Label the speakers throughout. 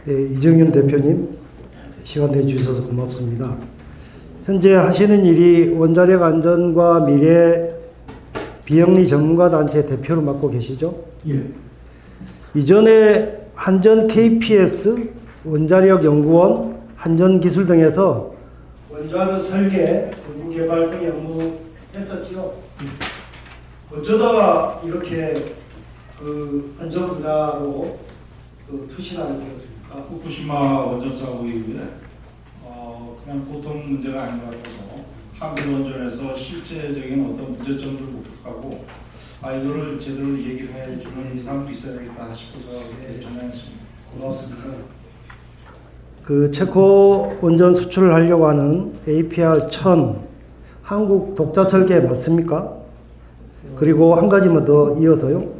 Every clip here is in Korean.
Speaker 1: 네, 이정윤 대표님 시간 내주셔서 고맙습니다. 현재 하시는 일이 원자력 안전과 미래 비영리 전문가 단체 대표를 맡고 계시죠?
Speaker 2: 예.
Speaker 1: 이전에 한전 KPS, 원자력 연구원, 한전 기술 등에서 원자력 설계, 연구 개발 등 업무 했었지요. 어쩌다가 이렇게 안전 분야로 투신하게 되었습니까?
Speaker 2: 후쿠시마 원전 사고 이후에 그냥 보통 문제가 아닌 것 같아서 한국 원전에서 실제적인 어떤 문제점을 목격하고 이거를 제대로 얘기를 해주는 사람도 있어야 되겠다 싶어서 이렇게 전화했습니다.
Speaker 1: 고맙습니다. 체코 원전 수출을 하려고 하는 APR-1000 한국 독자 설계 맞습니까? 그리고 한 가지만 더 이어서요.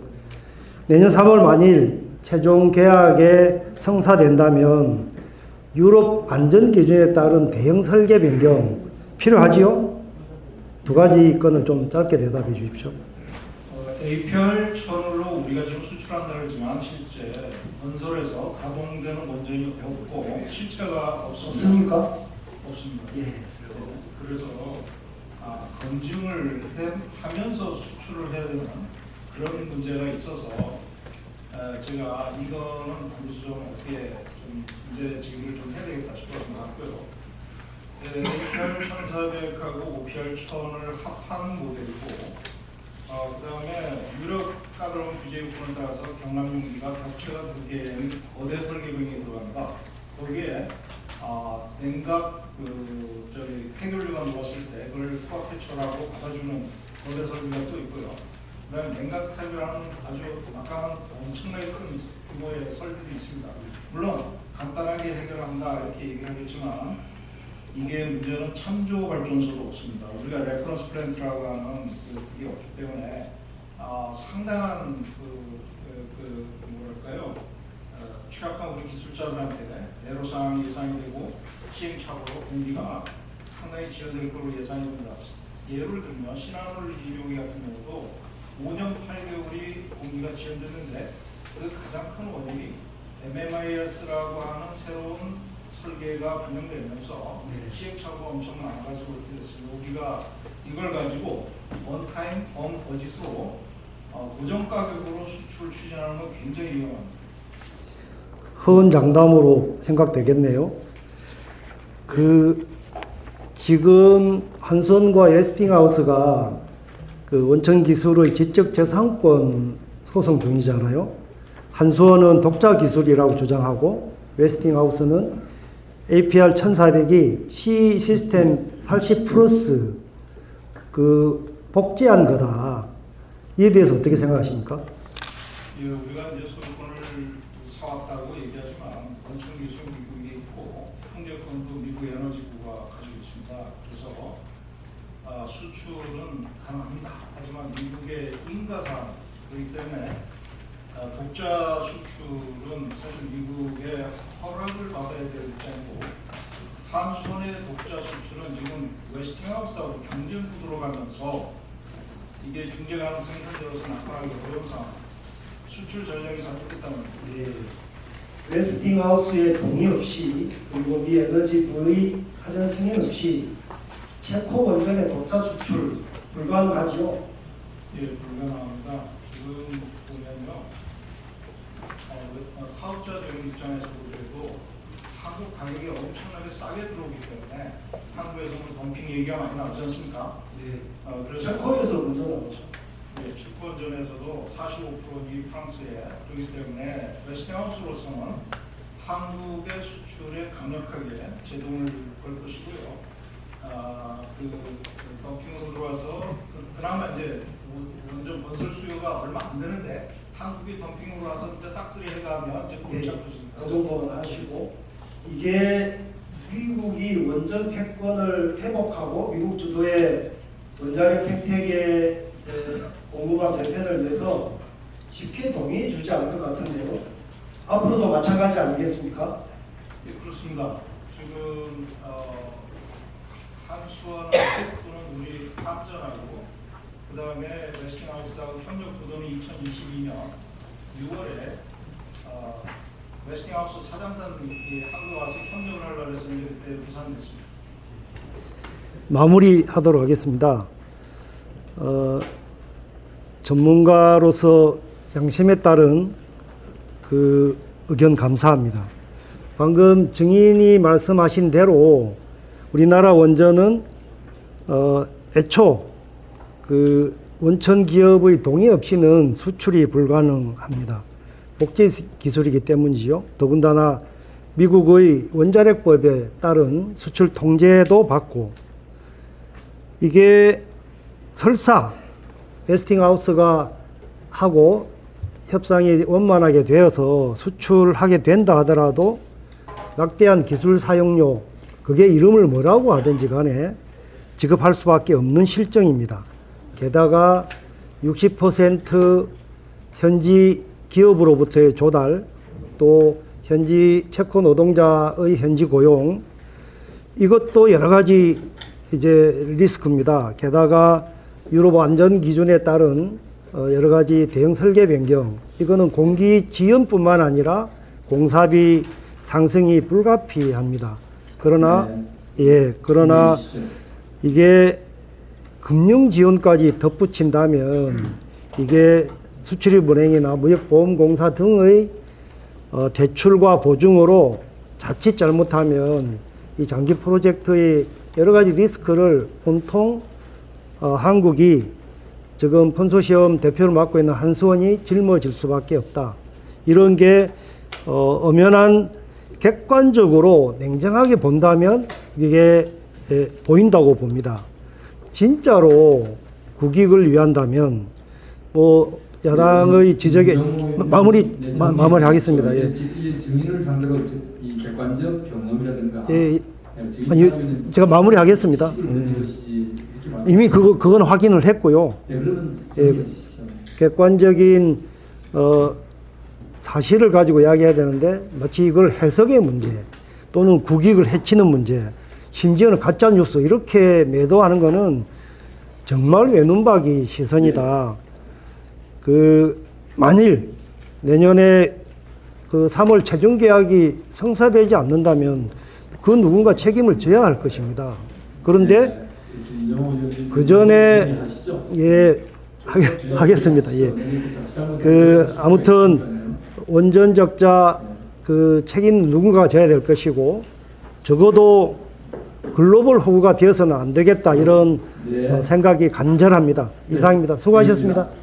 Speaker 1: 내년 3월 만일 최종 계약에 성사된다면 유럽 안전 기준에 따른 대형 설계 변경 필요하지요? 두 가지 건을 좀 짧게 대답해 주십시오.
Speaker 2: APR-1000으로 우리가 지금 수출한다 그러지만 실제 건설에서 가동되는 원전이 없고 실체가
Speaker 1: 없습니까?
Speaker 2: 없습니다.
Speaker 1: 예.
Speaker 2: 그래서 검증을 하면서 수출을 해야 되는 그런 문제가 있어서 제가 이거는 반드시 좀 어떻게 좀 문제 제기를 좀 해야 되겠다 싶어서 나왔고요. APR-1400하고 OPR-1000을 합한 모델이고 그 다음에 유럽 까다로운 규제 요건에 따라서 경남 용기가 격체가 두 개인 거대 설계병이 들어간다. 거기에 냉각 해결류가 놓았을 때 그걸 코아페처라고 받아주는 거대 설계가 또 있고요. 그 다음에 냉각 타입이라는 아주 막강한 엄청나게 큰 규모의 설비도 있습니다. 물론 간단하게 해결한다 이렇게 얘기를 하겠지만 이게 문제는 찬조 발전소도 없습니다. 우리가 레퍼런스 플랜트라고 하는 그게 없기 때문에 상당한 뭐랄까요 취약한 우리 기술자들한테 내로사항 예상이 되고 시행착오로 공기가 상당히 지연될 걸로 예상이 됩니다. 예를 들면 신한울 2호기 같은 경우도 5년 8개월이 공기가 지연됐는데 그 가장 큰 원인이 MMIS라고 하는 새로운 설계가 반영되면서 시행착오가 엄청 많아가지고 이렇게 됐습니다. 우리가 이걸 가지고 원타임, 원버짓으로 고정 가격으로 수출 추진하는 건 굉장히 위험합니다.
Speaker 1: 허언장담으로 생각되겠네요. 지금 한수원과 웨스팅하우스가 원천 기술의 지적재산권 소송 중이잖아요. 한수원은 독자 기술이라고 주장하고 웨스팅하우스는 APR-1400이 C 시스템 80 플러스 복제한 거다. 이에 대해서 어떻게 생각하십니까?
Speaker 2: 예, 우리가 이제 소유권을 사왔다고 얘기하지만 원천 기술 미국에 있고 통제권도 미국 에너지부가 가지고 있습니다. 그래서 수출은 가능합니다. 하지만 미국의 인가사항이기 때문에 독자 수출은 사실 미국의 허락을 받아야 될 입장이고 한수원의 독자 수출은 지금 웨스팅하우스하고 경쟁 구도로 가면서 이게 중재 가능성이 현재로서 나타나기 어려운 상황. 수출 전략이 잘못됐다는 겁니다.
Speaker 1: 예. 웨스팅하우스의 동의 없이 그리고 미 에너지부의 사전 승인 없이 체코 원전의 독자 수출 불가능하지요?
Speaker 2: 예, 불가능합니다. 지금 보면요, 사업자적인 입장에서 보더라도 한국 가격이 엄청나게 싸게 들어오기 때문에 한국에서는 덤핑 얘기가 많이 나오지 않습니까?
Speaker 1: 예.
Speaker 2: 그래서
Speaker 1: 체코에서 먼저 나오죠.
Speaker 2: 예, 체코 원전에서도 45%이 프랑스에 그렇기 때문에 웨스팅하우스로서는 한국의 수출에 강력하게 제동을 걸 것이고요. 덤핑으로 들어와서 그나마 이제 원전 건설 수요가 얼마 안 되는데 한국이 덤핑으로 와서 이제 싹쓸이 해가면 이제
Speaker 1: 네,
Speaker 2: 복잡해집니다.
Speaker 1: 그 정도는 하시고 이게 미국이 원전 패권을 회복하고 미국 주도의 원자력 생태계 공급망 재편을 위해서 쉽게 동의해 주지 않을 것 같은데요. 앞으로도 마찬가지 아니겠습니까?
Speaker 2: 예, 그렇습니다. 지금 한수원 또는 우리 한전하고 그 다음에 웨스팅하우스하고 협력 구도는 2022년 6월에 웨스팅하우스 사장단이 한국에 와서 협력을 하려고 했었는데 그때 무산됐습니다.
Speaker 1: 마무리하도록 하겠습니다. 전문가로서 양심에 따른 그 의견 감사합니다. 방금 증인이 말씀하신 대로 우리나라 원전은 애초 그 원천 기업의 동의 없이는 수출이 불가능합니다. 복제 기술이기 때문이지요. 더군다나 미국의 원자력법에 따른 수출 통제도 받고, 이게 설사 웨스팅하우스가 하고 협상이 원만하게 되어서 수출하게 된다 하더라도 막대한 기술 사용료, 그게 이름을 뭐라고 하든지 간에 지급할 수밖에 없는 실정입니다. 게다가 60% 현지 기업으로부터의 조달, 또 현지 체코 노동자의 현지 고용, 이것도 여러 가지 이제 리스크입니다. 게다가 유럽 안전 기준에 따른 여러 가지 대형 설계 변경, 이거는 공기 지연뿐만 아니라 공사비 상승이 불가피합니다. 그러나 그러나 이게 금융 지원까지 덧붙인다면 이게 수출입은행이나 무역보험공사 등의 대출과 보증으로 자칫 잘못하면 이 장기 프로젝트의 여러 가지 리스크를 온통 한국이 지금 펀소시엄 대표를 맡고 있는 한수원이 짊어질 수밖에 없다. 이런 게 엄연한 객관적으로 냉정하게 본다면 이게 보인다고 봅니다. 진짜로 국익을 위한다면 뭐 야당의 지적에 마무리하겠습니다. 예.
Speaker 3: 이 증인을 상대로 이 객관적 경험이라든가
Speaker 1: 아니, 제가 마무리하겠습니다. 이미 그건 확인을 했고요. 객관적인 사실을 가지고 이야기해야 되는데 마치 이걸 해석의 문제 또는 국익을 해치는 문제, 심지어는 가짜 뉴스 이렇게 매도하는 거는 정말 외눈박이 시선이다. 만일 내년에 3월 최종 계약이 성사되지 않는다면 그 누군가 책임을 져야 할 것입니다. 그런데 그 전에 하겠습니다. 아무튼 원전 적자 책임 누군가가 져야 될 것이고, 적어도 글로벌 호구가 되어서는 안 되겠다, 이런 생각이 간절합니다. 이상입니다. 수고하셨습니다.